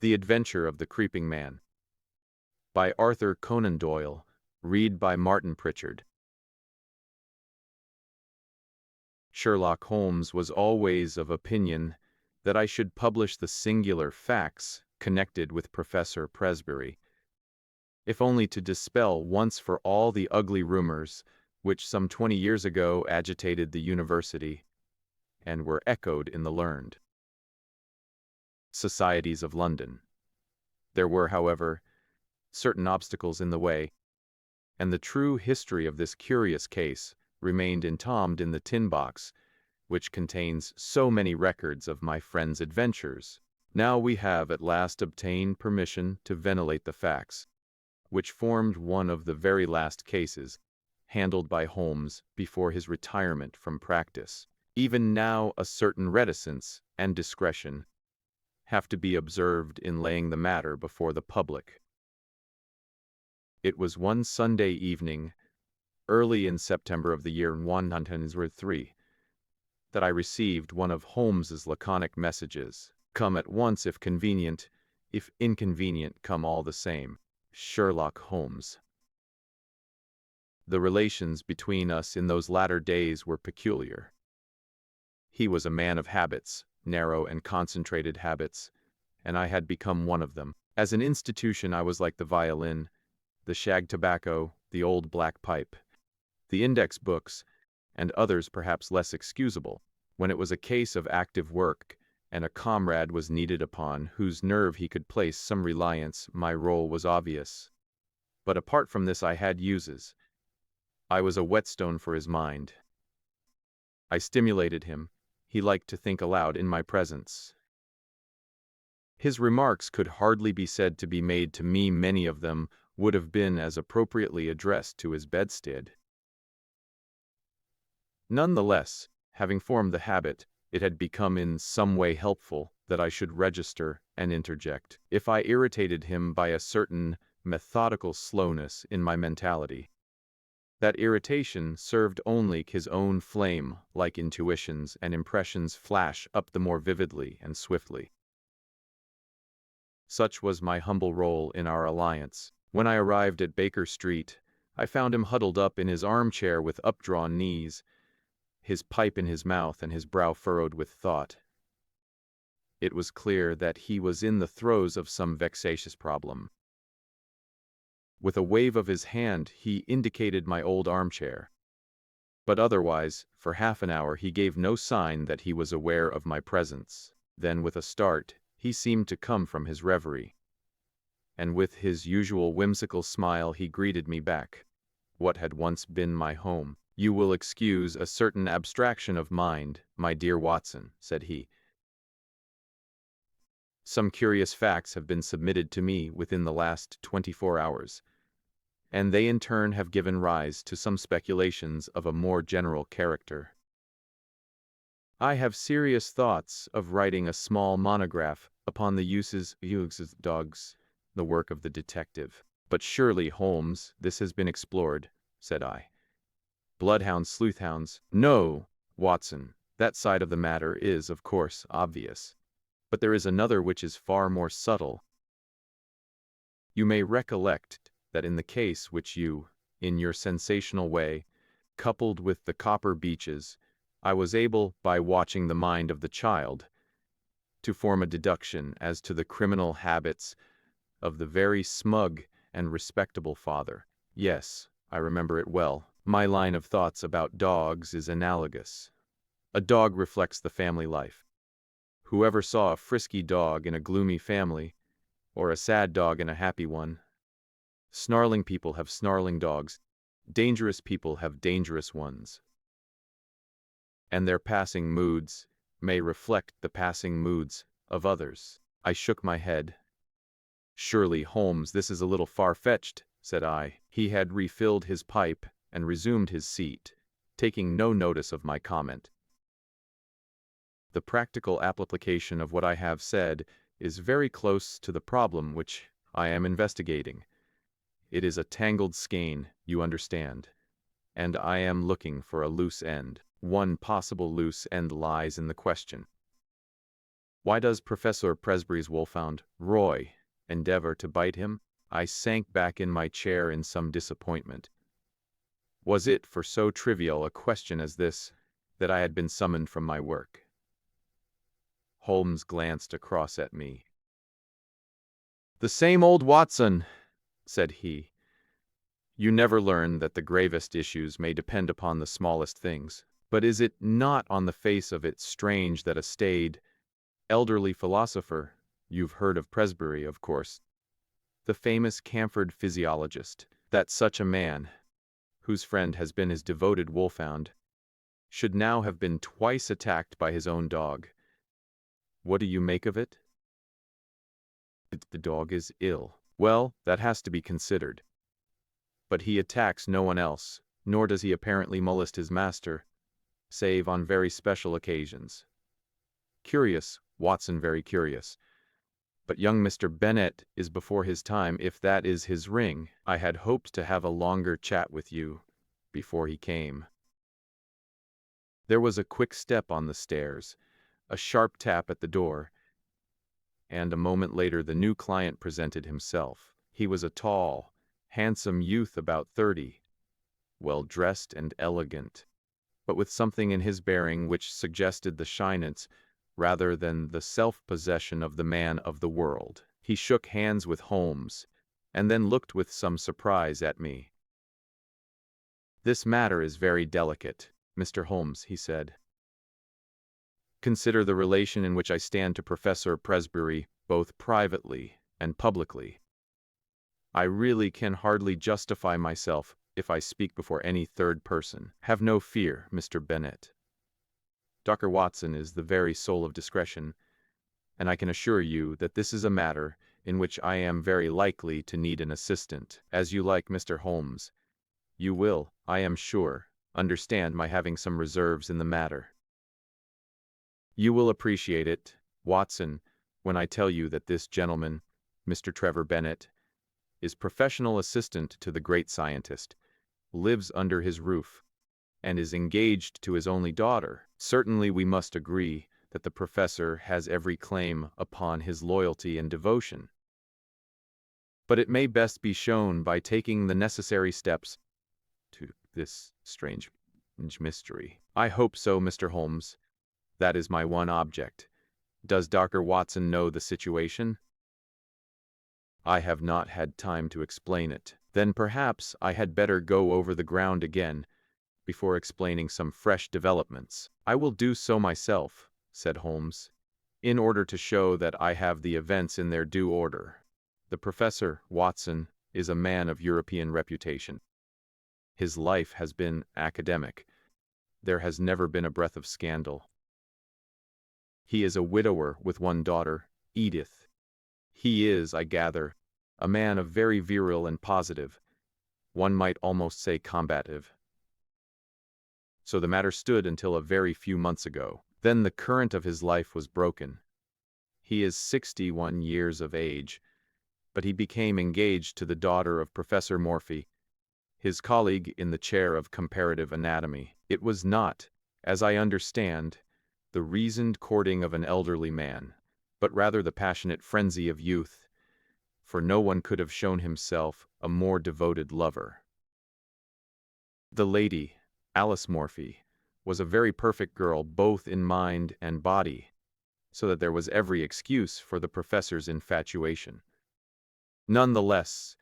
The Adventure of the Creeping Man by Arthur Conan Doyle, read by Martin Prichard. Sherlock Holmes was always of opinion that I should publish the singular facts connected with Professor Presbury, if only to dispel once for all the ugly rumors which some 20 years ago agitated the university and were echoed in the learned societies of London. There were, however, certain obstacles in the way, and the true history of this curious case remained entombed in the tin box which contains so many records of my friend's adventures. Now we have at last obtained permission to ventilate the facts, which formed one of the very last cases handled by Holmes before his retirement from practice. Even now a certain reticence and discretion have to be observed in laying the matter before the public. It was one Sunday evening, early in September of the year 1903, that I received one of Holmes's laconic messages. Come at once if convenient, if inconvenient come all the same. Sherlock Holmes. The relations between us in those latter days were peculiar. He was a man of habits, narrow and concentrated habits, and I had become one of them. As an institution I was like the violin, the shag tobacco, the old black pipe, the index books, and others perhaps less excusable. When it was a case of active work, and a comrade was needed upon whose nerve he could place some reliance, my role was obvious. But apart from this I had uses. I was a whetstone for his mind. I stimulated him. He liked to think aloud in my presence. His remarks could hardly be said to be made to me. Many of them would have been as appropriately addressed to his bedstead. None the less, having formed the habit, it had become in some way helpful that I should register and interject, if I irritated him by a certain methodical slowness in my mentality. That irritation served only his own flame, like intuitions and impressions flash up the more vividly and swiftly. Such was my humble role in our alliance. When I arrived at Baker Street, I found him huddled up in his armchair with updrawn knees, his pipe in his mouth and his brow furrowed with thought. It was clear that he was in the throes of some vexatious problem. With a wave of his hand he indicated my old armchair. But otherwise, for half an hour he gave no sign that he was aware of my presence. Then with a start, he seemed to come from his reverie, and with his usual whimsical smile he greeted me back. What had once been my home. You will excuse a certain abstraction of mind, my dear Watson, said he. Some curious facts have been submitted to me within the last 24 hours, and they in turn have given rise to some speculations of a more general character. I have serious thoughts of writing a small monograph upon the uses of dogs, the work of the detective. But surely, Holmes, this has been explored, said I. Bloodhounds, sleuthhounds. No, Watson, that side of the matter is, of course, obvious. But there is another which is far more subtle. You may recollect that in the case which you, in your sensational way, coupled with the copper beeches, I was able, by watching the mind of the child, to form a deduction as to the criminal habits of the very smug and respectable father. Yes, I remember it well. My line of thoughts about dogs is analogous. A dog reflects the family life. Whoever saw a frisky dog in a gloomy family, or a sad dog in a happy one? Snarling people have snarling dogs. Dangerous people have dangerous ones. And their passing moods may reflect the passing moods of others. I shook my head. Surely, Holmes, this is a little far-fetched, said I. He had refilled his pipe and resumed his seat, taking no notice of my comment. The practical application of what I have said is very close to the problem which I am investigating. It is a tangled skein, you understand, and I am looking for a loose end. One possible loose end lies in the question. Why does Professor Presbury's wolfhound, Roy, endeavor to bite him? I sank back in my chair in some disappointment. Was it for so trivial a question as this that I had been summoned from my work? Holmes glanced across at me. "The same old Watson," said he. "You never learn that the gravest issues may depend upon the smallest things. But is it not on the face of it strange that a staid, elderly philosopher— you've heard of Presbury, of course, the famous Camford physiologist— that such a man, whose friend has been his devoted wolfhound, should now have been twice attacked by his own dog? What do you make of it?" "The dog is ill." "Well, that has to be considered. But he attacks no one else, nor does he apparently molest his master, save on very special occasions. Curious, Watson, very curious. But young Mr. Bennet is before his time, if that is his ring. I had hoped to have a longer chat with you before he came." There was a quick step on the stairs, a sharp tap at the door, and a moment later the new client presented himself. He was a tall, handsome youth about 30, well-dressed and elegant, but with something in his bearing which suggested the shyness rather than the self-possession of the man of the world. He shook hands with Holmes, and then looked with some surprise at me. "This matter is very delicate, Mr. Holmes," he said. "Consider the relation in which I stand to Professor Presbury, both privately and publicly. I really can hardly justify myself if I speak before any third person. Have no fear, Mr. Bennet. Dr. Watson is the very soul of discretion, and I can assure you that this is a matter in which I am very likely to need an assistant. As you like, Mr. Holmes, you will, I am sure, understand my having some reserves in the matter. You will appreciate it, Watson, when I tell you that this gentleman, Mr. Trevor Bennet, is professional assistant to the great scientist, lives under his roof, and is engaged to his only daughter. Certainly we must agree that the professor has every claim upon his loyalty and devotion. But it may best be shown by taking the necessary steps to this strange mystery. I hope so, Mr. Holmes. That is my one object. Does Dr. Watson know the situation?" "I have not had time to explain it." "Then perhaps I had better go over the ground again before explaining some fresh developments." "I will do so myself," said Holmes, "in order to show that I have the events in their due order. The Professor, Watson, is a man of European reputation. His life has been academic. There has never been a breath of scandal. He is a widower with one daughter, Edith. He is, I gather, a man of very virile and positive, one might almost say combative. So the matter stood until a very few months ago. Then the current of his life was broken. He is 61 years of age, but he became engaged to the daughter of Professor Morphy, his colleague in the chair of comparative anatomy. It was not, as I understand, the reasoned courting of an elderly man, but rather the passionate frenzy of youth, for no one could have shown himself a more devoted lover. The lady, Alice Morphy, was a very perfect girl both in mind and body, so that there was every excuse for the professor's infatuation. None the less,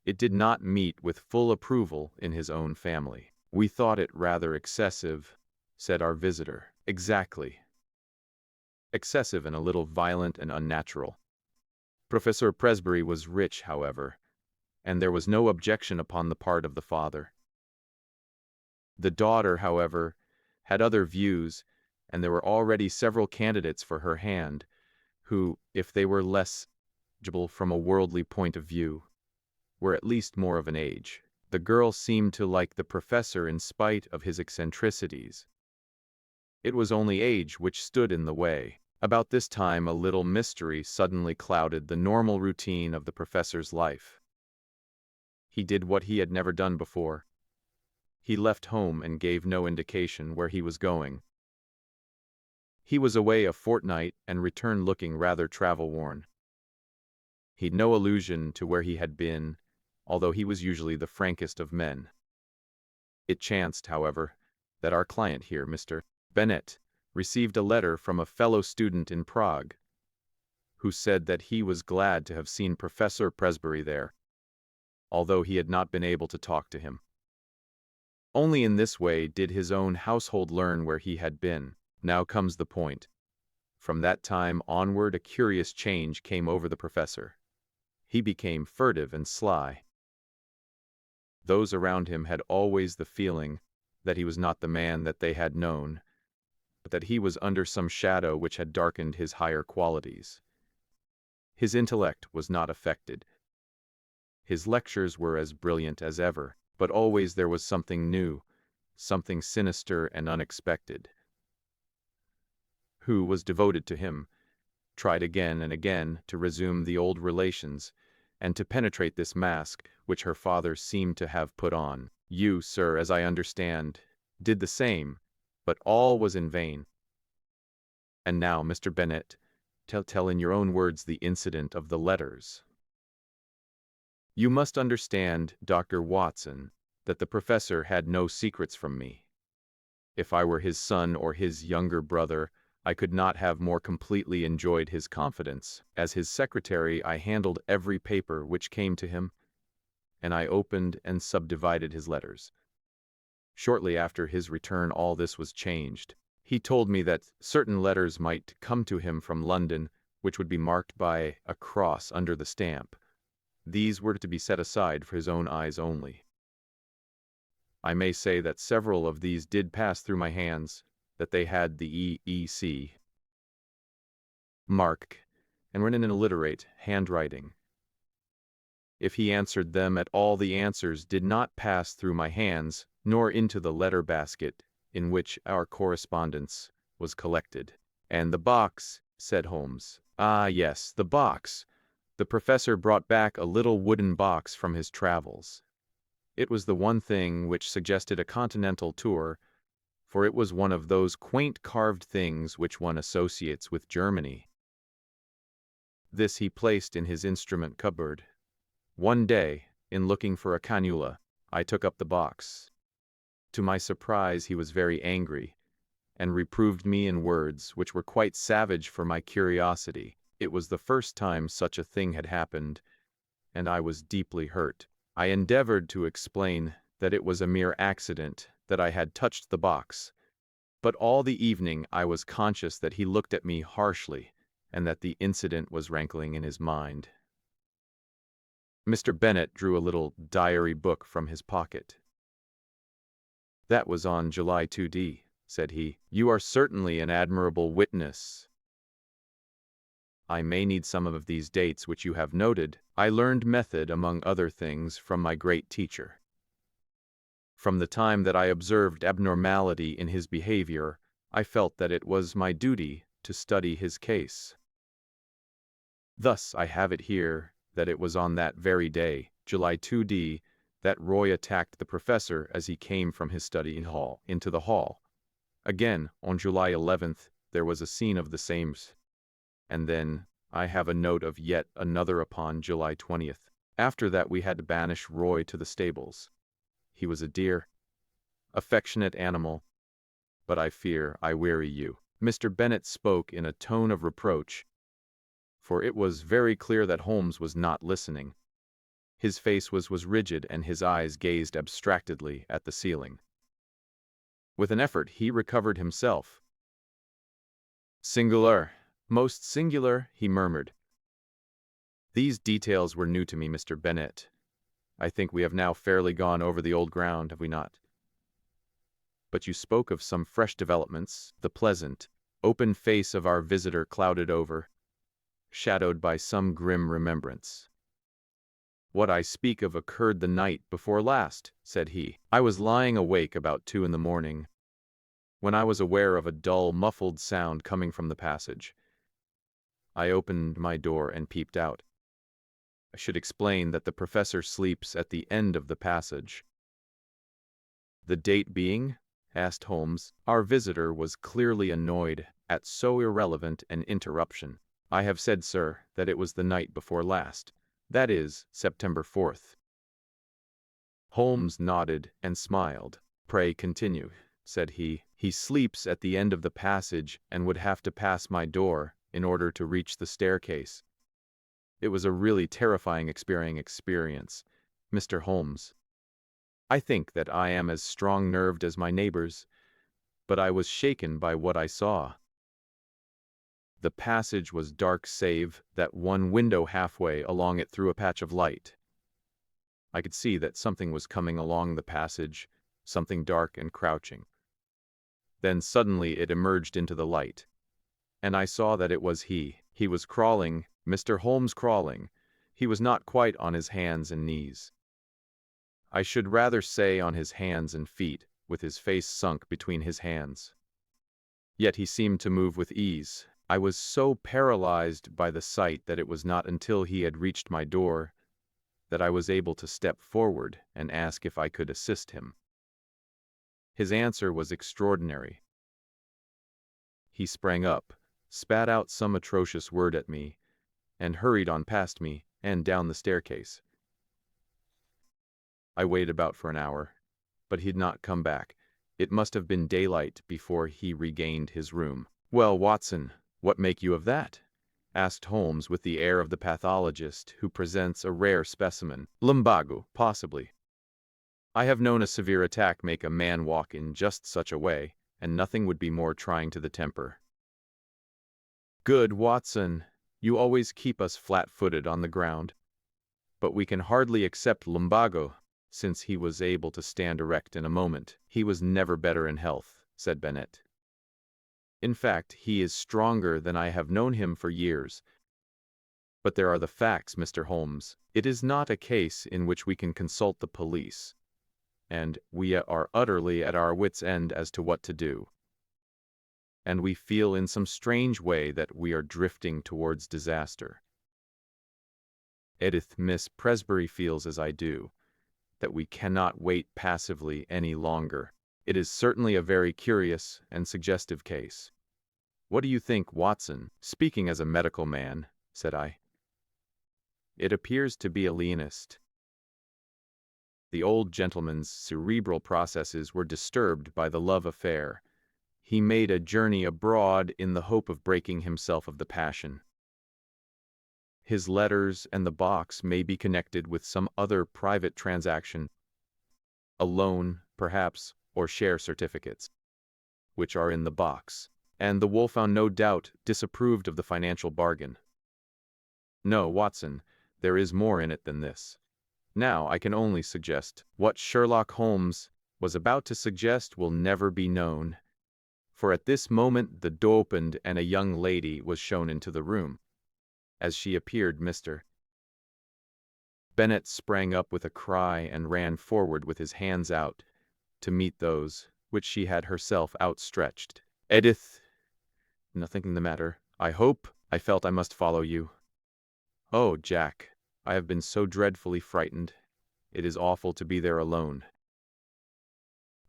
it did not meet with full approval in his own family. "We thought it rather excessive," said our visitor. "Exactly. Excessive and a little violent and unnatural. Professor Presbury was rich, however, and there was no objection upon the part of the father. The daughter, however, had other views, and there were already several candidates for her hand, who, if they were less eligible from a worldly point of view, were at least more of an age. The girl seemed to like the professor in spite of his eccentricities. It was only age which stood in the way. About this time a little mystery suddenly clouded the normal routine of the professor's life. He did what he had never done before. He left home and gave no indication where he was going. He was away a fortnight and returned looking rather travel-worn. He'd no allusion to where he had been, although he was usually the frankest of men. It chanced, however, that our client here, Mr. Bennet, received a letter from a fellow student in Prague, who said that he was glad to have seen Professor Presbury there, although he had not been able to talk to him. Only in this way did his own household learn where he had been. Now comes the point. From that time onward a curious change came over the professor. He became furtive and sly. Those around him had always the feeling that he was not the man that they had known, but that he was under some shadow which had darkened his higher qualities. His intellect was not affected. His lectures were as brilliant as ever, but always there was something new, something sinister and unexpected. Who was devoted to him tried again and again to resume the old relations and to penetrate this mask which her father seemed to have put on. You, sir, as I understand, did the same, but all was in vain. And now, Mr. Bennet, tell in your own words the incident of the letters. You must understand, Dr. Watson, that the professor had no secrets from me. If I were his son or his younger brother, I could not have more completely enjoyed his confidence. As his secretary, I handled every paper which came to him, and I opened and subdivided his letters. Shortly after his return all this was changed. He told me that certain letters might come to him from London, which would be marked by a cross under the stamp. These were to be set aside for his own eyes only. I may say that several of these did pass through my hands, that they had the EEC mark, and were in an illiterate handwriting. If he answered them at all, the answers did not pass through my hands, nor into the letter basket in which our correspondence was collected. And the box, said Holmes. Ah, yes, the box. The professor brought back a little wooden box from his travels. It was the one thing which suggested a continental tour, for it was one of those quaint carved things which one associates with Germany. This he placed in his instrument cupboard. One day, in looking for a cannula, I took up the box. To my surprise, he was very angry, and reproved me in words which were quite savage for my curiosity. It was the first time such a thing had happened, and I was deeply hurt. I endeavored to explain that it was a mere accident, that I had touched the box, but all the evening I was conscious that he looked at me harshly, and that the incident was rankling in his mind. Mr. Bennet drew a little diary book from his pocket. That was on July 2d, said he. You are certainly an admirable witness. I may need some of these dates which you have noted. I learned method, among other things, from my great teacher. From the time that I observed abnormality in his behavior, I felt that it was my duty to study his case. Thus I have it here that it was on that very day, July 2d, that Roy attacked the professor as he came from his study into the hall. Again, on July 11th, there was a scene of the same. And then I have a note of yet another upon July 20th. After that we had to banish Roy to the stables. He was a dear, affectionate animal, but I fear I weary you. Mr. Bennet spoke in a tone of reproach, for it was very clear that Holmes was not listening. His face was rigid and his eyes gazed abstractedly at the ceiling. With an effort he recovered himself. Singular, most singular, he murmured. These details were new to me, Mr. Bennet. I think we have now fairly gone over the old ground, have we not? But you spoke of some fresh developments. The pleasant, open face of our visitor clouded over, shadowed by some grim remembrance. What I speak of occurred the night before last, said he. I was lying awake about 2 a.m, when I was aware of a dull, muffled sound coming from the passage. I opened my door and peeped out. I should explain that the professor sleeps at the end of the passage. The date being? Asked Holmes. Our visitor was clearly annoyed at so irrelevant an interruption. "I have said, sir, that it was the night before last. That is, September 4th. Holmes nodded and smiled. "Pray continue," said he. "He sleeps at the end of the passage and would have to pass my door in order to reach the staircase. It was a really terrifying experience, Mr. Holmes. I think that I am as strong-nerved as my neighbors, but I was shaken by what I saw. The passage was dark save that one window halfway along it threw a patch of light. I could see that something was coming along the passage, something dark and crouching. Then suddenly it emerged into the light, and I saw that it was he. He was crawling, Mr. Holmes crawling. He was not quite on his hands and knees. I should rather say on his hands and feet, with his face sunk between his hands. Yet he seemed to move with ease. I was so paralyzed by the sight that it was not until he had reached my door that I was able to step forward and ask if I could assist him. His answer was extraordinary. He sprang up, spat out some atrocious word at me, and hurried on past me and down the staircase. I waited about for an hour, but he did not come back. It must have been daylight before he regained his room. "Well, Watson, what make you of that?" asked Holmes with the air of the pathologist who presents a rare specimen. "Lumbago, possibly. I have known a severe attack make a man walk in just such a way, and nothing would be more trying to the temper." "Good, Watson. You always keep us flat-footed on the ground. But we can hardly accept lumbago, since he was able to stand erect in a moment." "He was never better in health," said Bennet. "In fact, he is stronger than I have known him for years. But there are the facts, Mr. Holmes. It is not a case in which we can consult the police, and we are utterly at our wits' end as to what to do. And we feel in some strange way that we are drifting towards disaster. Edith, Miss Presbury feels as I do, that we cannot wait passively any longer. It is certainly a very curious and suggestive case. What do you think, Watson?" "Speaking as a medical man," said I, "it appears to be alienist." The old gentleman's cerebral processes were disturbed by the love affair. He made a journey abroad in the hope of breaking himself of the passion. His letters and the box may be connected with some other private transaction, a loan, perhaps, or share certificates, which are in the box, and the Wolfhound no doubt disapproved of the financial bargain. No, Watson, there is more in it than this. Now I can only suggest. What Sherlock Holmes was about to suggest will never be known, for at this moment the door opened and a young lady was shown into the room. As she appeared, Mr. Bennet sprang up with a cry and ran forward with his hands out to meet those which she had herself outstretched. "Edith, nothing the matter, I hope? I felt I must follow you." "Oh, Jack, I have been so dreadfully frightened. It is awful to be there alone."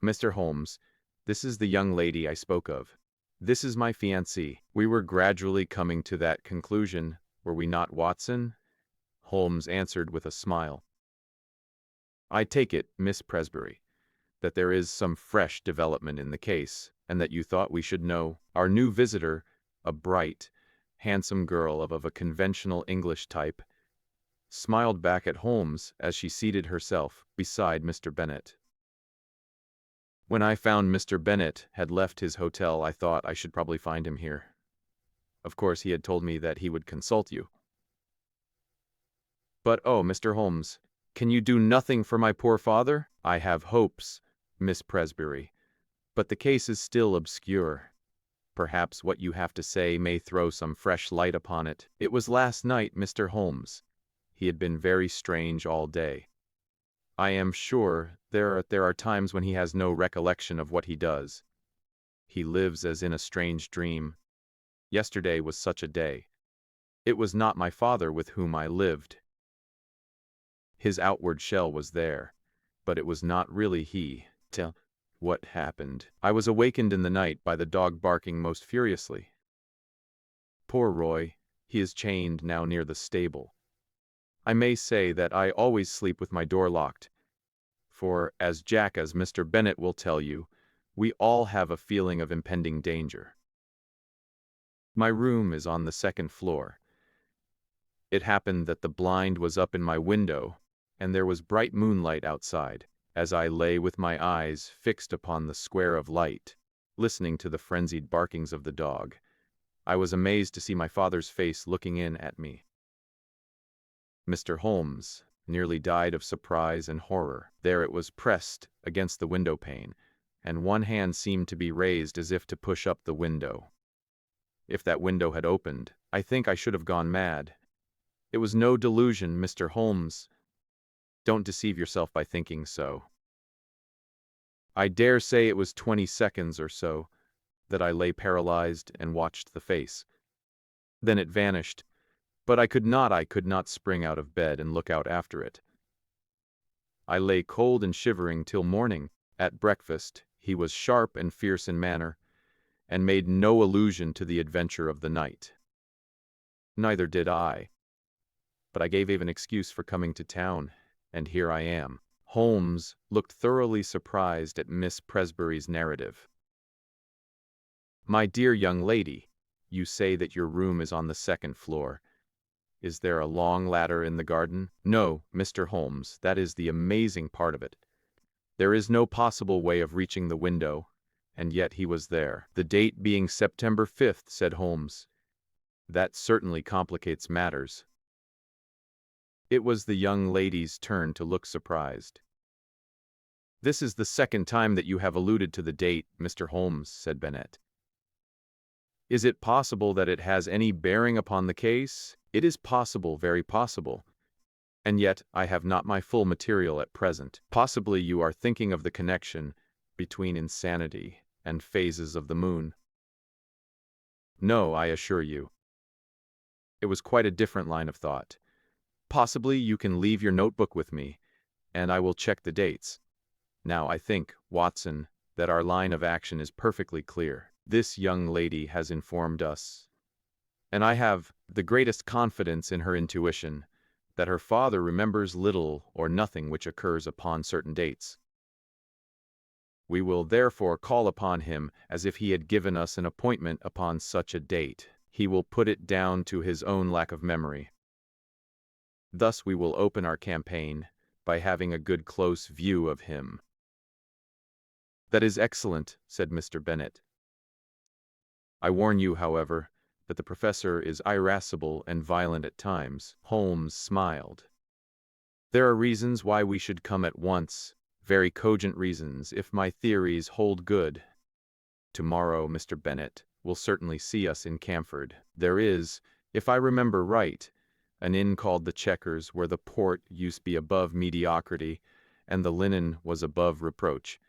"Mr. Holmes, this is the young lady I spoke of. This is my fiancée." We were gradually coming to that conclusion, were we not, Watson? Holmes answered with a smile. "I take it, Miss Presbury, that there is some fresh development in the case, and that you thought we should know." Our new visitor, a bright, handsome girl of a conventional English type, smiled back at Holmes as she seated herself beside Mr. Bennet. "When I found Mr. Bennet had left his hotel, I thought I should probably find him here. Of course, he had told me that he would consult you. But, oh, Mr. Holmes, can you do nothing for my poor father?" "I have hopes, Miss Presbury, but the case is still obscure. Perhaps what you have to say may throw some fresh light upon it. It was last night, Mr. Holmes. He had been very strange all day. I am sure there are times when he has no recollection of what he does. He lives as in a strange dream. Yesterday was such a day. It was not my father with whom I lived. His outward shell was there, but it was not really he. Tell what happened. I was awakened in the night by the dog barking most furiously. Poor Roy, he is chained now near the stable. I may say that I always sleep with my door locked, for, as Mr. Bennet will tell you, we all have a feeling of impending danger. My room is on the second floor. It happened that the blind was up in my window, and there was bright moonlight outside. As I lay with my eyes fixed upon the square of light, listening to the frenzied barkings of the dog, I was amazed to see my father's face looking in at me. Mr. Holmes nearly died of surprise and horror. There it was pressed against the window pane, and one hand seemed to be raised as if to push up the window. If that window had opened, I think I should have gone mad. It was no delusion, Mr. Holmes. Don't deceive yourself by thinking so. I dare say it was 20 seconds or so that I lay paralyzed and watched the face. Then it vanished, but I could not spring out of bed and look out after it. I lay cold and shivering till morning. At breakfast, he was sharp and fierce in manner, and made no allusion to the adventure of the night. Neither did I. But I gave an excuse for coming to town, and here I am. Holmes looked thoroughly surprised at Miss Presbury's narrative. My dear young lady, you say that your room is on the second floor. Is there a long ladder in the garden? No, Mr. Holmes, that is the amazing part of it. There is no possible way of reaching the window, and yet he was there. The date being September 5th, said Holmes. That certainly complicates matters. It was the young lady's turn to look surprised. This is the second time that you have alluded to the date, Mr. Holmes, said Bennet. Is it possible that it has any bearing upon the case? It is possible, very possible. And yet I have not my full material at present. Possibly you are thinking of the connection between insanity and phases of the moon. No, I assure you. It was quite a different line of thought. Possibly you can leave your notebook with me, and I will check the dates. Now I think, Watson, that our line of action is perfectly clear. This young lady has informed us, and I have the greatest confidence in her intuition, that her father remembers little or nothing which occurs upon certain dates. We will therefore call upon him as if he had given us an appointment upon such a date. He will put it down to his own lack of memory. Thus we will open our campaign by having a good close view of him. That is excellent, said Mr. Bennet. I warn you, however, that the professor is irascible and violent at times. Holmes smiled. There are reasons why we should come at once, very cogent reasons, if my theories hold good. Tomorrow, Mr. Bennet will certainly see us in Camford. There is, if I remember right, an inn called the Checkers, where the port used to be above mediocrity, and the linen was above reproach.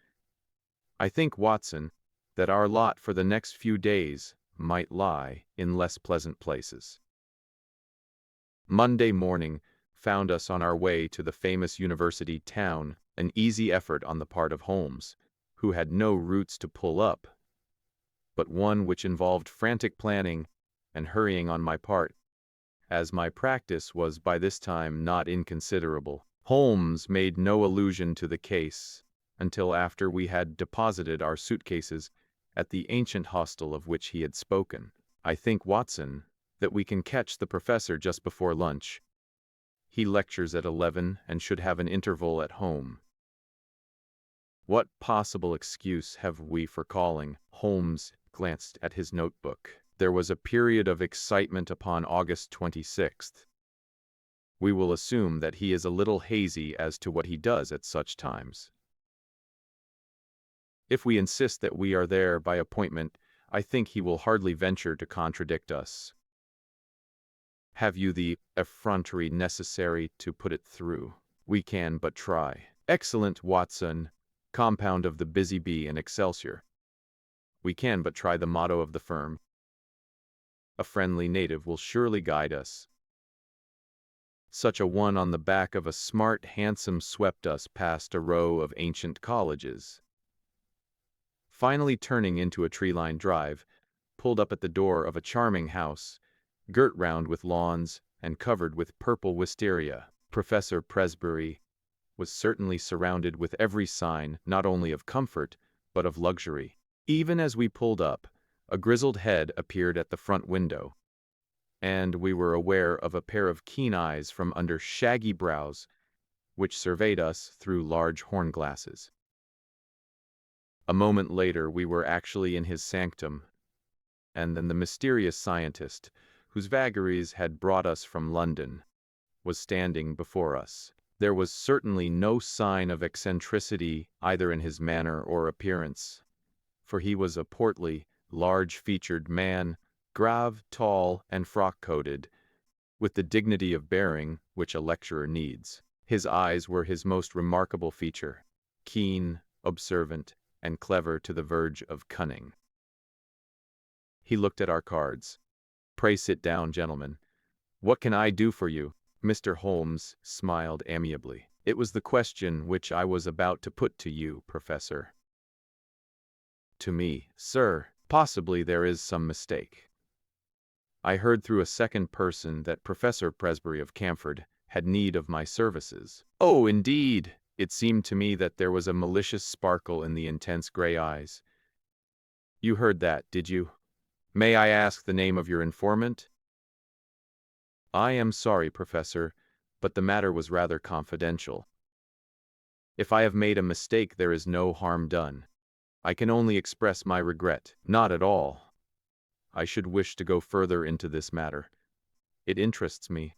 I think, Watson, that our lot for the next few days might lie in less pleasant places. Monday morning found us on our way to the famous university town, an easy effort on the part of Holmes, who had no roots to pull up, but one which involved frantic planning and hurrying on my part, as my practice was by this time not inconsiderable. Holmes made no allusion to the case until after we had deposited our suitcases at the ancient hostel of which he had spoken. I think, Watson, that we can catch the professor just before lunch. He lectures at 11 and should have an interval at home. What possible excuse have we for calling? Holmes glanced at his notebook. There was a period of excitement upon August 26th. We will assume that he is a little hazy as to what he does at such times. If we insist that we are there by appointment, I think he will hardly venture to contradict us. Have you the effrontery necessary to put it through? We can but try. Excellent, Watson, compound of the busy bee and Excelsior. We can but try the motto of the firm. A friendly native will surely guide us. Such a one on the back of a smart hansom swept us past a row of ancient colleges. Finally turning into a tree-lined drive, pulled up at the door of a charming house, girt round with lawns and covered with purple wisteria. Professor Presbury was certainly surrounded with every sign not only of comfort, but of luxury. Even as we pulled up, a grizzled head appeared at the front window, and we were aware of a pair of keen eyes from under shaggy brows which surveyed us through large horn glasses. A moment later we were actually in his sanctum, and then the mysterious scientist, whose vagaries had brought us from London, was standing before us. There was certainly no sign of eccentricity either in his manner or appearance, for he was a portly, large-featured man, grave, tall, and frock-coated, with the dignity of bearing which a lecturer needs. His eyes were his most remarkable feature, keen, observant, and clever to the verge of cunning. He looked at our cards. "Pray sit down, gentlemen. What can I do for you?" Mr. Holmes smiled amiably. "It was the question which I was about to put to you, Professor." "To me, sir. Possibly there is some mistake. I heard through a second person that Professor Presbury of Camford had need of my services." "Oh, indeed!" It seemed to me that there was a malicious sparkle in the intense gray eyes. "You heard that, did you? May I ask the name of your informant?" "I am sorry, Professor, but the matter was rather confidential. If I have made a mistake, there is no harm done. I can only express my regret." "Not at all. I should wish to go further into this matter. It interests me.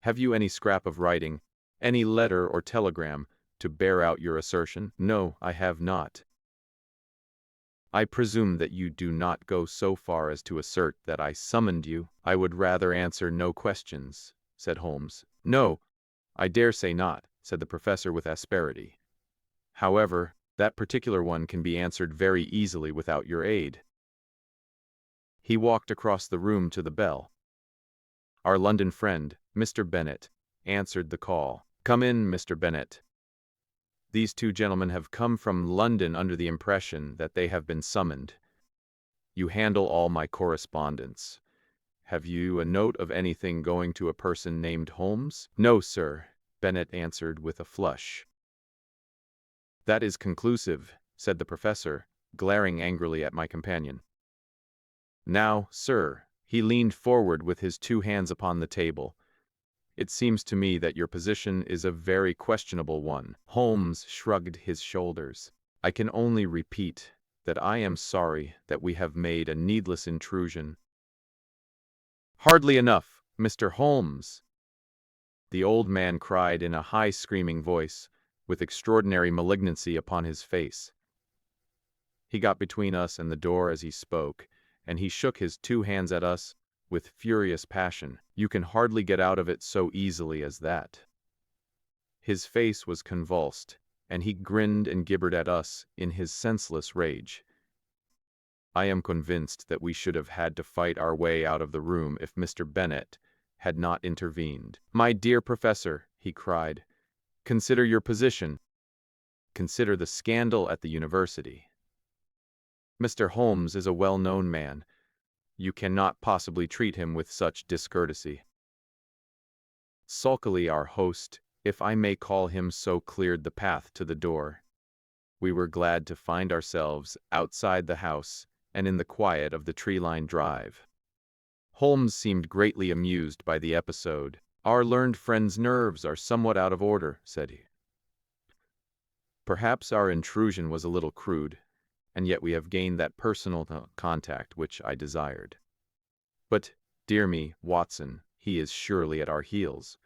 Have you any scrap of writing, any letter or telegram, to bear out your assertion?" "No, I have not." "I presume that you do not go so far as to assert that I summoned you?" "I would rather answer no questions," said Holmes. "No, I dare say not," said the professor with asperity. "However, that particular one can be answered very easily without your aid." He walked across the room to the bell. Our London friend, Mr. Bennet, answered the call. "Come in, Mr. Bennet. These two gentlemen have come from London under the impression that they have been summoned. You handle all my correspondence. Have you a note of anything going to a person named Holmes?" "No, sir," Bennet answered with a flush. "That is conclusive," said the professor, glaring angrily at my companion. "Now, sir," he leaned forward with his two hands upon the table, "it seems to me that your position is a very questionable one." Holmes shrugged his shoulders. "I can only repeat that I am sorry that we have made a needless intrusion." "Hardly enough, Mr. Holmes!" the old man cried in a high screaming voice, with extraordinary malignancy upon his face. He got between us and the door as he spoke, and he shook his two hands at us with furious passion. "You can hardly get out of it so easily as that." His face was convulsed, and he grinned and gibbered at us in his senseless rage. I am convinced that we should have had to fight our way out of the room if Mr. Bennet had not intervened. "My dear professor," he cried, "consider your position. Consider the scandal at the university. Mr. Holmes is a well-known man. You cannot possibly treat him with such discourtesy." Sulkily our host, if I may call him so, cleared the path to the door. We were glad to find ourselves outside the house and in the quiet of the tree-lined drive. Holmes seemed greatly amused by the episode. "Our learned friend's nerves are somewhat out of order," said he. "Perhaps our intrusion was a little crude, and yet we have gained that personal contact which I desired. But, dear me, Watson, he is surely at our heels.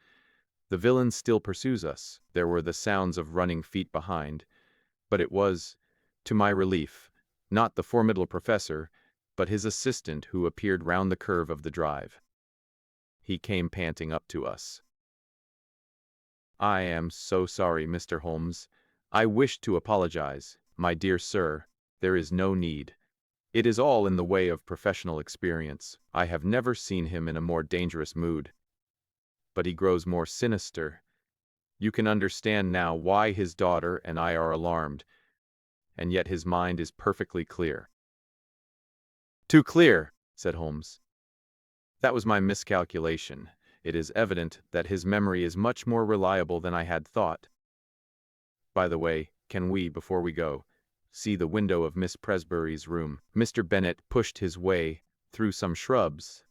The villain still pursues us." There were the sounds of running feet behind, but it was, to my relief, not the formidable professor, but his assistant who appeared round the curve of the drive. He came panting up to us. "I am so sorry, Mr. Holmes. I wish to apologize." "My dear sir, there is no need. It is all in the way of professional experience. I have never seen him in a more dangerous mood. But he grows more sinister. You can understand now why his daughter and I are alarmed, and yet his mind is perfectly clear." "Too clear," said Holmes. That was my miscalculation. It is evident that his memory is much more reliable than I had thought. By the way, can we, before we go, see the window of Miss Presbury's room? Mr. Bennet pushed his way through some shrubs,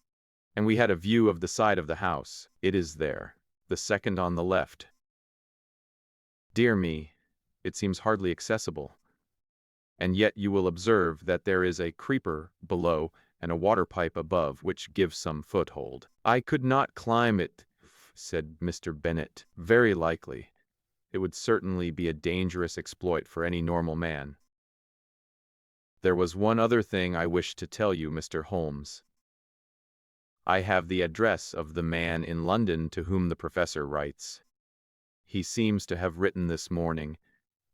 and we had a view of the side of the house. It is there, the second on the left. Dear me, it seems hardly accessible. And yet you will observe that there is a creeper below and a water pipe above, which gives some foothold. I could not climb it, said Mr. Bennet. Very likely. It would certainly be a dangerous exploit for any normal man. There was one other thing I wished to tell you, Mr. Holmes. I have the address of the man in London to whom the professor writes. He seems to have written this morning,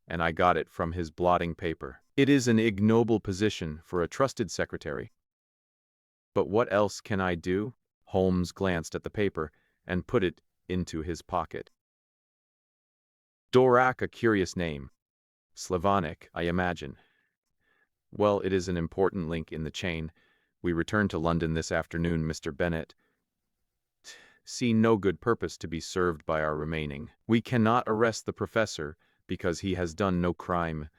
and I got it from his blotting paper. It is an ignoble position for a trusted secretary. But what else can I do? Holmes glanced at the paper and put it into his pocket. Dorak, a curious name. Slavonic, I imagine. Well, it is an important link in the chain. We return to London this afternoon, Mr. Bennet. See no good purpose to be served by our remaining. We cannot arrest the professor because he has done no crime,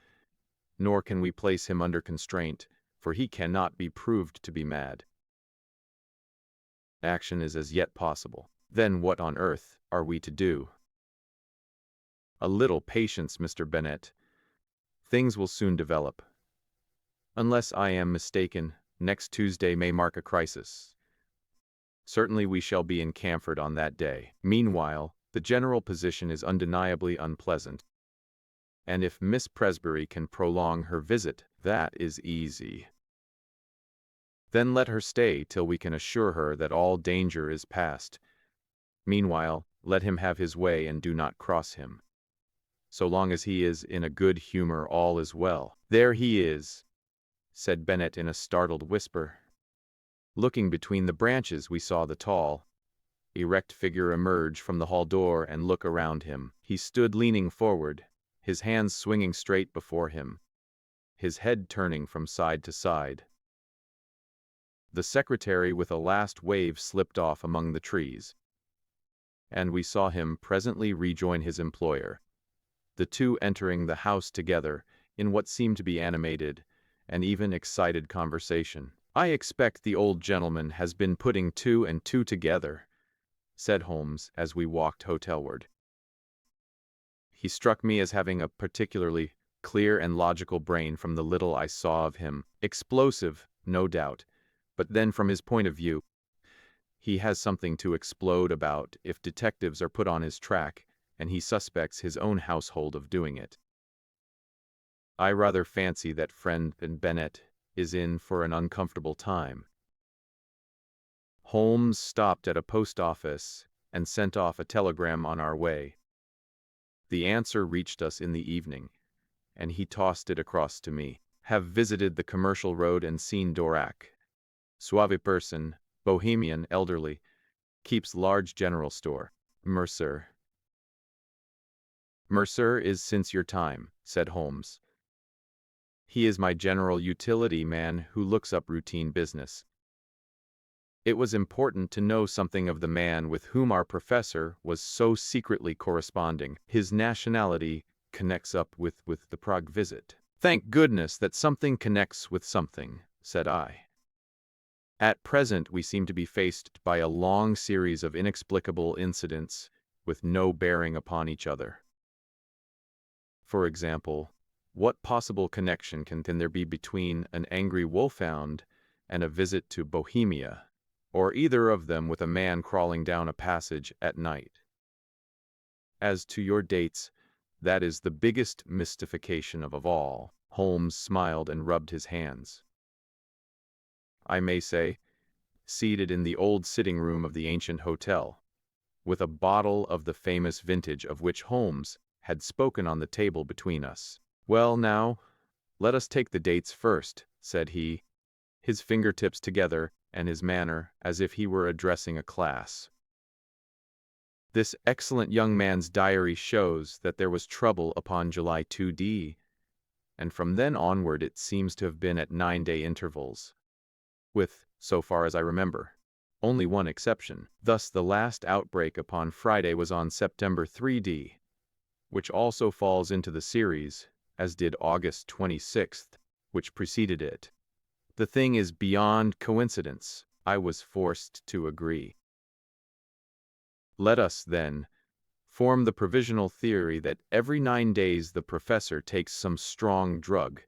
nor can we place him under constraint, for he cannot be proved to be mad. Action is as yet possible. Then what on earth are we to do? A little patience, Mr. Bennet. Things will soon develop. Unless I am mistaken, next Tuesday may mark a crisis. Certainly we shall be in Camford on that day. Meanwhile, the general position is undeniably unpleasant. And if Miss Presbury can prolong her visit, that is easy. Then let her stay till we can assure her that all danger is past. Meanwhile, let him have his way and do not cross him. So long as he is in a good humor, all is well. There he is, said Bennet in a startled whisper. Looking between the branches, we saw the tall, erect figure emerge from the hall door and look around him. He stood leaning forward, his hands swinging straight before him, his head turning from side to side. The secretary with a last wave slipped off among the trees, and we saw him presently rejoin his employer, the two entering the house together in what seemed to be animated and even excited conversation. I expect the old gentleman has been putting two and two together, said Holmes as we walked hotelward. He struck me as having a particularly clear and logical brain from the little I saw of him. Explosive, no doubt, but then from his point of view, he has something to explode about if detectives are put on his track and he suspects his own household of doing it. I rather fancy that friend Bennet is in for an uncomfortable time. Holmes stopped at a post office and sent off a telegram on our way. The answer reached us in the evening, and he tossed it across to me. Have visited the Commercial Road and seen Dorak. Suave person, bohemian, elderly, keeps large general store. Mercer. Mercer is since your time, said Holmes. He is my general utility man who looks up routine business. It was important to know something of the man with whom our professor was so secretly corresponding. His nationality connects up with the Prague visit. Thank goodness that something connects with something, said I. At present we seem to be faced by a long series of inexplicable incidents with no bearing upon each other. For example, what possible connection can there be between an angry wolfhound and a visit to Bohemia, or either of them with a man crawling down a passage at night? As to your dates, that is the biggest mystification of all. Holmes smiled and rubbed his hands. I may say, seated in the old sitting room of the ancient hotel, with a bottle of the famous vintage of which Holmes had spoken on the table between us. Well, now, let us take the dates first, said he, his fingertips together and his manner as if he were addressing a class. This excellent young man's diary shows that there was trouble upon July 2d, and from then onward it seems to have been at 9-day intervals, with, so far as I remember, only one exception. Thus the last outbreak upon Friday was on September 3D, which also falls into the series, as did August 26th, which preceded it. The thing is beyond coincidence, I was forced to agree. Let us, then, form the provisional theory that every 9 days the professor takes some strong drug,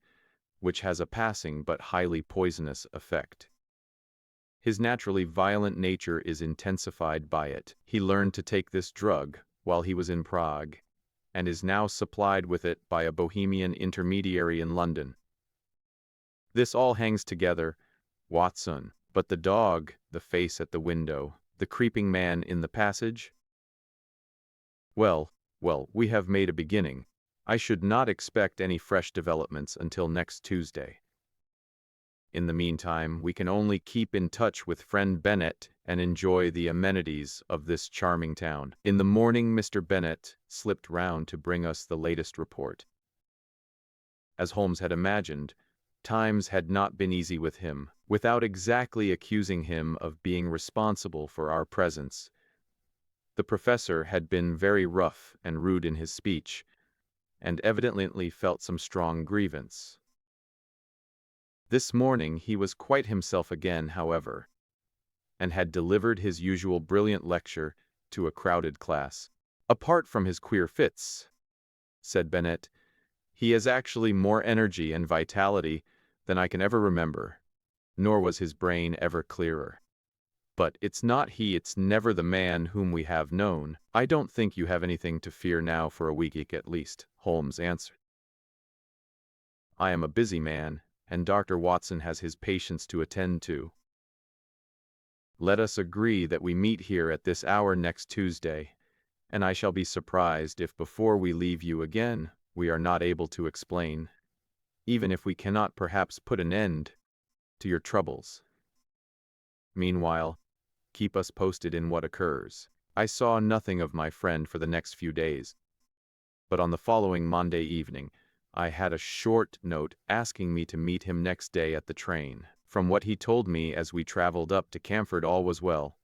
which has a passing but highly poisonous effect. His naturally violent nature is intensified by it. He learned to take this drug while he was in Prague, and is now supplied with it by a Bohemian intermediary in London. This all hangs together, Watson, but the dog, the face at the window, the creeping man in the passage? Well, we have made a beginning. I should not expect any fresh developments until next Tuesday. In the meantime, we can only keep in touch with friend Bennet and enjoy the amenities of this charming town. In the morning, Mr. Bennet slipped round to bring us the latest report. As Holmes had imagined, times had not been easy with him. Without exactly accusing him of being responsible for our presence, the professor had been very rough and rude in his speech, and evidently felt some strong grievance. This morning he was quite himself again, however, and had delivered his usual brilliant lecture to a crowded class. "Apart from his queer fits," said Bennet, "he has actually more energy and vitality than I can ever remember, nor was his brain ever clearer. But it's not he, it's never the man whom we have known. I don't think you have anything to fear now for a week at least," Holmes answered. "I am a busy man, and Dr. Watson has his patients to attend to. Let us agree that we meet here at this hour next Tuesday, and I shall be surprised if before we leave you again we are not able to explain, even if we cannot perhaps put an end to your troubles. Meanwhile, keep us posted in what occurs." I saw nothing of my friend for the next few days, but on the following Monday evening I had a short note asking me to meet him next day at the train. From what he told me as we traveled up to Camford, all was well.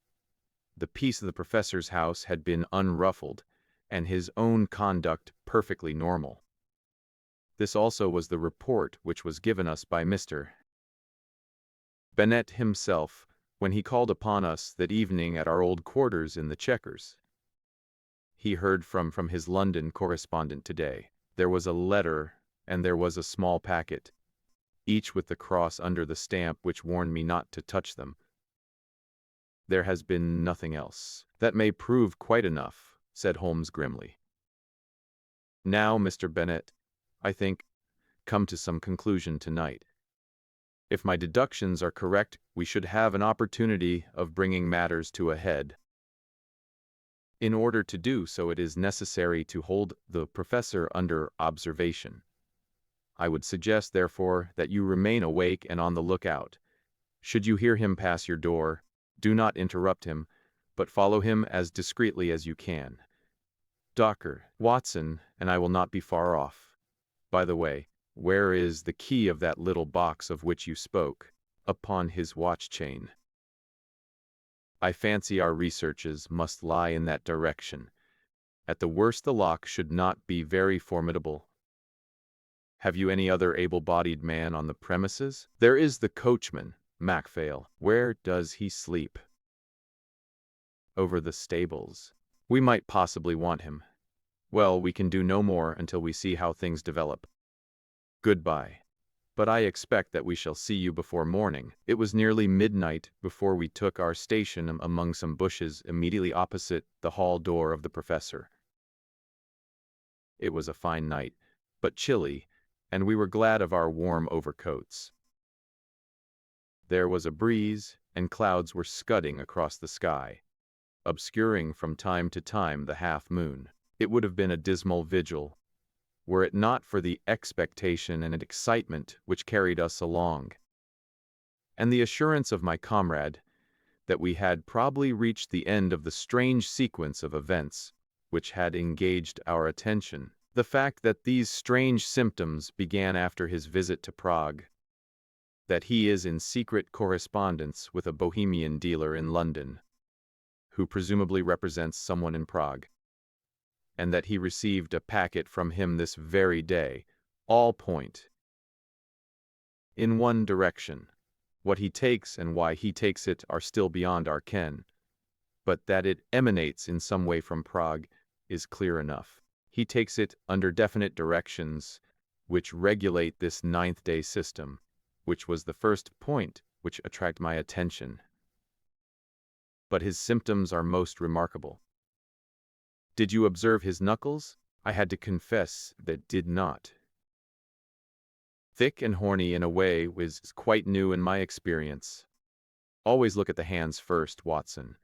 The peace of the professor's house had been unruffled, and his own conduct perfectly normal. This also was the report which was given us by Mr. Bennet himself, when he called upon us that evening at our old quarters in the Chequers. He heard from his London correspondent today. There was a letter, and there was a small packet, each with the cross under the stamp which warned me not to touch them. There has been nothing else. "That may prove quite enough," said Holmes grimly. "Now, Mr. Bennet, I think, come to some conclusion tonight. If my deductions are correct, we should have an opportunity of bringing matters to a head. In order to do so, it is necessary to hold the professor under observation. I would suggest, therefore, that you remain awake and on the lookout. Should you hear him pass your door, do not interrupt him, but follow him as discreetly as you can. Dr. Watson and I will not be far off. By the way, where is the key of that little box of which you spoke?" "Upon his watch chain." "I fancy our researches must lie in that direction. At the worst, the lock should not be very formidable. Have you any other able-bodied man on the premises?" "There is the coachman, Macphail." "Where does he sleep?" "Over the stables." "We might possibly want him. Well, we can do no more until we see how things develop. Goodbye. But I expect that we shall see you before morning." It was nearly midnight before we took our station among some bushes immediately opposite the hall door of the professor. It was a fine night, but chilly, and we were glad of our warm overcoats. There was a breeze, and clouds were scudding across the sky, obscuring from time to time the half-moon. It would have been a dismal vigil, were it not for the expectation and excitement which carried us along, and the assurance of my comrade that we had probably reached the end of the strange sequence of events which had engaged our attention. The fact that these strange symptoms began after his visit to Prague that he is in secret correspondence with a Bohemian dealer in London, who presumably represents someone in Prague, and that he received a packet from him this very day, all point in one direction. What he takes and why he takes it are still beyond our ken, but that it emanates in some way from Prague is clear enough. He takes it under definite directions which regulate this ninth-day system, which was the first point which attracted my attention. But his symptoms are most remarkable. Did you observe his knuckles? I had to confess that did not. Thick and horny in a way was quite new in my experience. Always look at the hands first, Watson.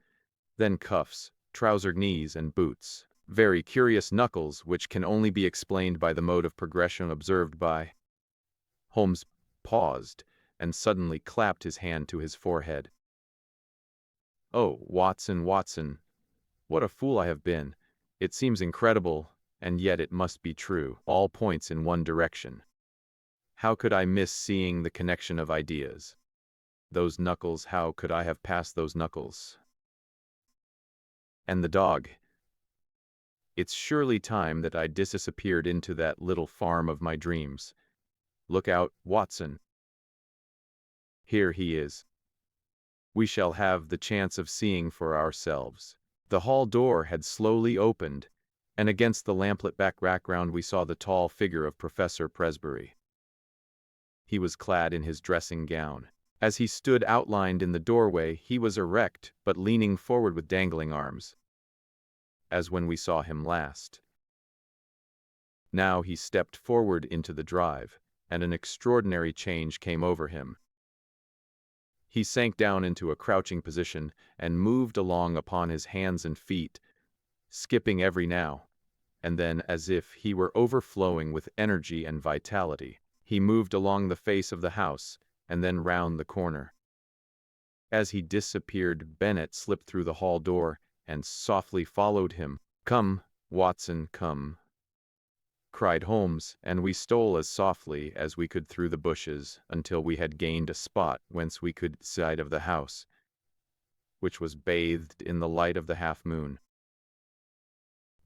Then cuffs, trousered knees, and boots. Very curious knuckles, which can only be explained by the mode of progression observed by. Holmes paused, and suddenly clapped his hand to his forehead. Oh, Watson, Watson, what a fool I have been. It seems incredible, and yet it must be true. All points in one direction. How could I miss seeing the connection of ideas? Those knuckles, how could I have passed those knuckles? And the dog. It's surely time that I disappeared into that little farm of my dreams. Look out, Watson. Here he is. We shall have the chance of seeing for ourselves. The hall door had slowly opened, and against the lamplit background we saw the tall figure of Professor Presbury. He was clad in his dressing gown. As he stood outlined in the doorway, he was erect, but leaning forward with dangling arms, as when we saw him last. Now he stepped forward into the drive, and an extraordinary change came over him. He sank down into a crouching position and moved along upon his hands and feet, skipping every now and then as if he were overflowing with energy and vitality. He moved along the face of the house and then round the corner. As he disappeared, Bennet slipped through the hall door and softly followed him. "Come, Watson, come," cried Holmes, and we stole as softly as we could through the bushes until we had gained a spot whence we could see the side of the house, which was bathed in the light of the half-moon.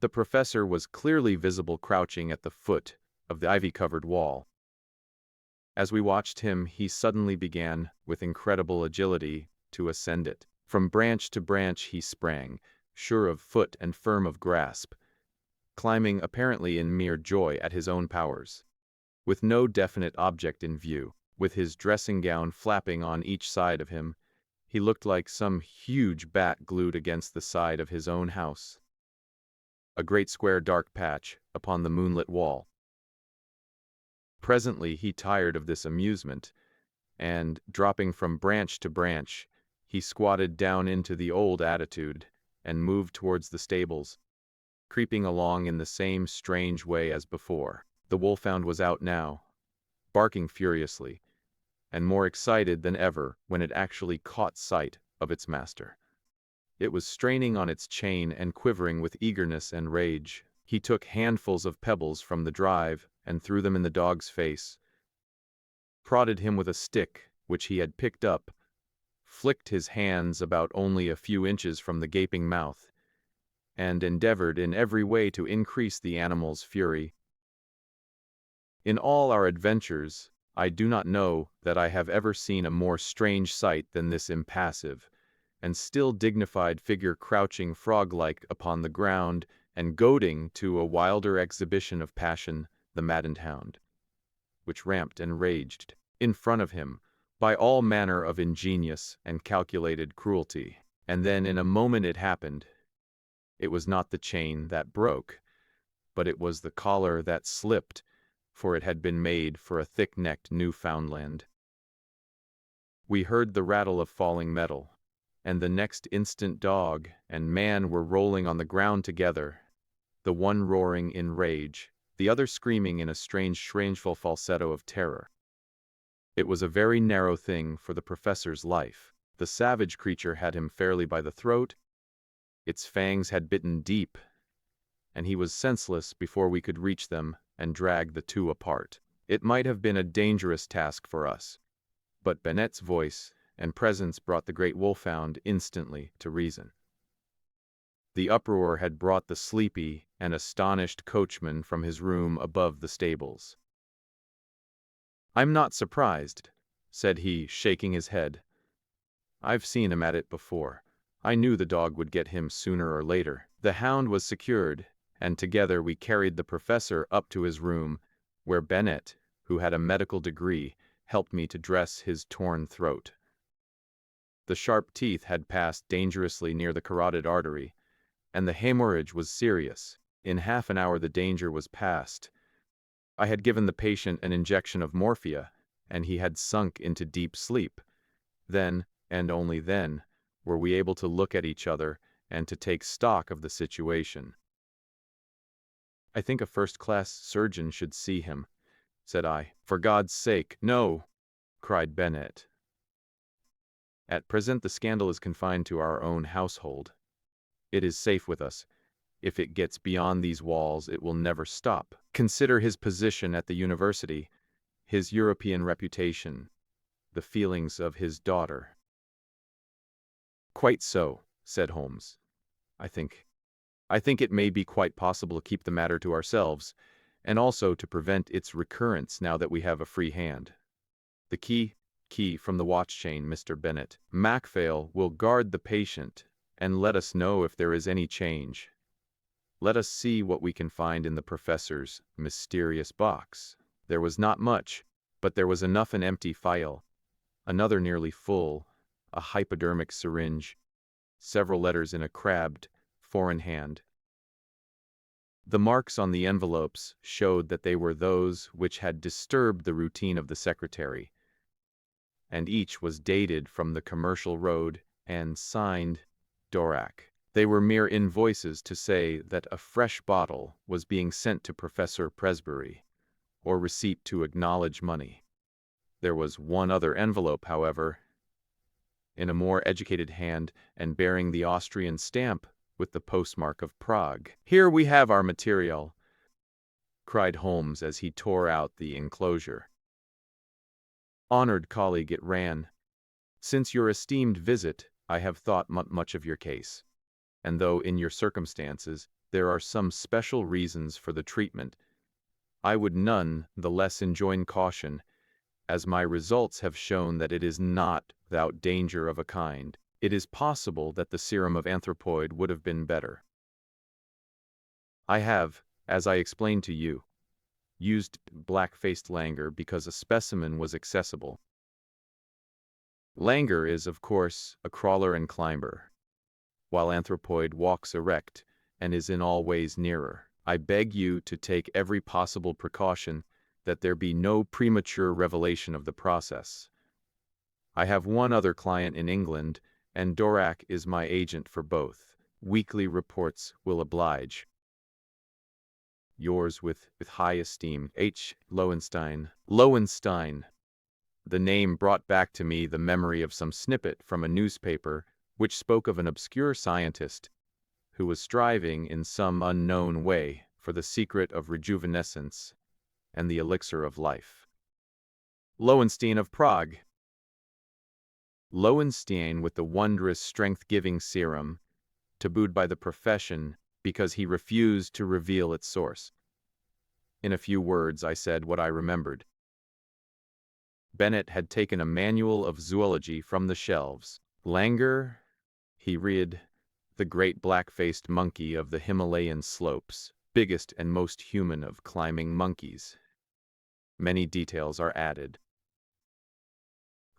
The professor was clearly visible crouching at the foot of the ivy-covered wall. As we watched him, he suddenly began, with incredible agility, to ascend it. From branch to branch he sprang, sure of foot and firm of grasp, climbing apparently in mere joy at his own powers, with no definite object in view. With his dressing gown flapping on each side of him, he looked like some huge bat glued against the side of his own house, a great square dark patch upon the moonlit wall. Presently he tired of this amusement, and, dropping from branch to branch, he squatted down into the old attitude and moved towards the stables, creeping along in the same strange way as before. The wolfhound was out now, barking furiously, and more excited than ever when it actually caught sight of its master. It was straining on its chain and quivering with eagerness and rage. He took handfuls of pebbles from the drive and threw them in the dog's face, prodded him with a stick which he had picked up, flicked his hands about only a few inches from the gaping mouth, and endeavored in every way to increase the animal's fury. In all our adventures, I do not know that I have ever seen a more strange sight than this impassive and still dignified figure crouching frog-like upon the ground and goading to a wilder exhibition of passion the maddened hound, which ramped and raged in front of him by all manner of ingenious and calculated cruelty. And then in a moment it happened. It was not the chain that broke, but it was the collar that slipped, for it had been made for a thick-necked Newfoundland. We heard the rattle of falling metal, and the next instant dog and man were rolling on the ground together, the one roaring in rage, the other screaming in a strange falsetto of terror. It was a very narrow thing for the professor's life. The savage creature had him fairly by the throat. Its fangs had bitten deep, and he was senseless before we could reach them and drag the two apart. It might have been a dangerous task for us, But Bennett's voice and presence brought the great wolfhound instantly to reason. The uproar had brought the sleepy and astonished coachman from his room above the stables. "I'm not surprised," said he, shaking his head. "I've seen him at it before. I knew the dog would get him sooner or later." The hound was secured, and together we carried the professor up to his room, where Bennett, who had a medical degree, helped me to dress his torn throat. The sharp teeth had passed dangerously near the carotid artery, and the hemorrhage was serious. In half an hour the danger was past. I had given the patient an injection of morphia, and he had sunk into deep sleep. Then, and only then, were we able to look at each other and to take stock of the situation. "I think a first-class surgeon should see him," said I. "For God's sake, no!" cried Bennett. "At present the scandal is confined to our own household. It is safe with us. If it gets beyond these walls, it will never stop. Consider his position at the university, his European reputation, the feelings of his daughter." "Quite so," said Holmes. I think it may be quite possible to keep the matter to ourselves, and also to prevent its recurrence now that we have a free hand. The key from the watch chain, Mr. Bennett. Macphail will guard the patient, and let us know if there is any change. Let us see what we can find in the professor's mysterious box. There was not much, but there was enough: an empty phial, another nearly full, a hypodermic syringe, several letters in a crabbed, foreign hand. The marks on the envelopes showed that they were those which had disturbed the routine of the secretary, and each was dated from the Commercial Road and signed Dorak. They were mere invoices to say that a fresh bottle was being sent to Professor Presbury, or receipt to acknowledge money. There was one other envelope, however, in a more educated hand and bearing the Austrian stamp with the postmark of Prague. "Here we have our material," cried Holmes as he tore out the enclosure. "Honored colleague," it ran, "since your esteemed visit, I have thought much of your case, and though in your circumstances there are some special reasons for the treatment, I would none the less enjoin caution, as my results have shown that it is not without danger of a kind. It is possible that the serum of anthropoid would have been better. I have, as I explained to you, used black-faced langur because a specimen was accessible. Langur is, of course, a crawler and climber, while anthropoid walks erect and is in all ways nearer. I beg you to take every possible precaution that there be no premature revelation of the process. I have one other client in England, and Dorak is my agent for both. Weekly reports will oblige. Yours with high esteem, H. Lowenstein. Lowenstein. The name brought back to me the memory of some snippet from a newspaper which spoke of an obscure scientist who was striving in some unknown way for the secret of rejuvenescence and the elixir of life. Lowenstein of Prague. Lowenstein with the wondrous strength-giving serum, tabooed by the profession because he refused to reveal its source. In a few words, I said what I remembered. Bennett had taken a manual of zoology from the shelves. Langur, he read, the great black-faced monkey of the Himalayan slopes, biggest and most human of climbing monkeys. Many details are added.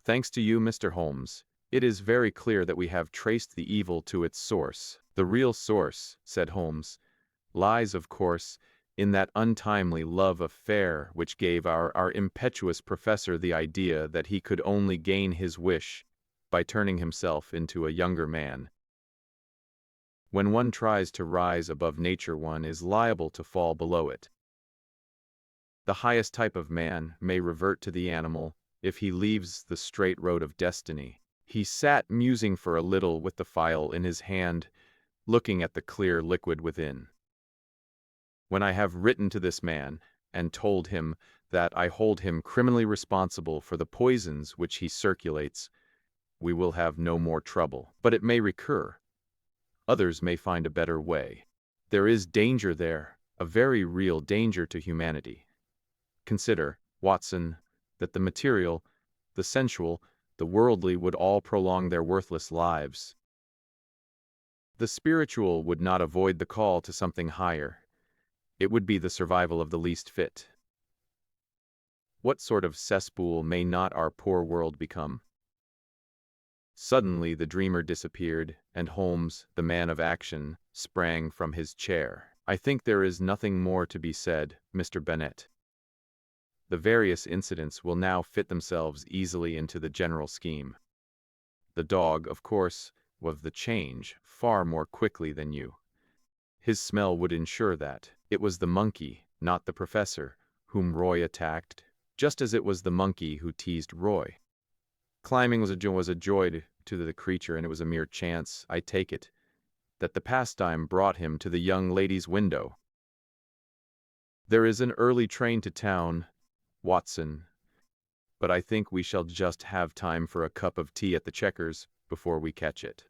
Thanks to you, Mr. Holmes, it is very clear that we have traced the evil to its source. The real source, said Holmes, lies, of course, in that untimely love affair which gave our impetuous professor the idea that he could only gain his wish by turning himself into a younger man. When one tries to rise above nature, one is liable to fall below it. The highest type of man may revert to the animal if he leaves the straight road of destiny. He sat musing for a little with the phial in his hand, looking at the clear liquid within. When I have written to this man, and told him that I hold him criminally responsible for the poisons which he circulates, we will have no more trouble. But it may recur. Others may find a better way. There is danger there, a very real danger to humanity. Consider, Watson, that the material, the sensual, the worldly would all prolong their worthless lives. The spiritual would not avoid the call to something higher. It would be the survival of the least fit. What sort of cesspool may not our poor world become? Suddenly the dreamer disappeared, and Holmes, the man of action, sprang from his chair. I think there is nothing more to be said, Mr. Bennet. The various incidents will now fit themselves easily into the general scheme. The dog, of course, was the change far more quickly than you. His smell would ensure that. It was the monkey, not the professor, whom Roy attacked, just as it was the monkey who teased Roy. Climbing was a joy to the creature, and it was a mere chance, I take it, that the pastime brought him to the young lady's window. There is an early train to town, Watson, but I think we shall just have time for a cup of tea at the Checkers before we catch it.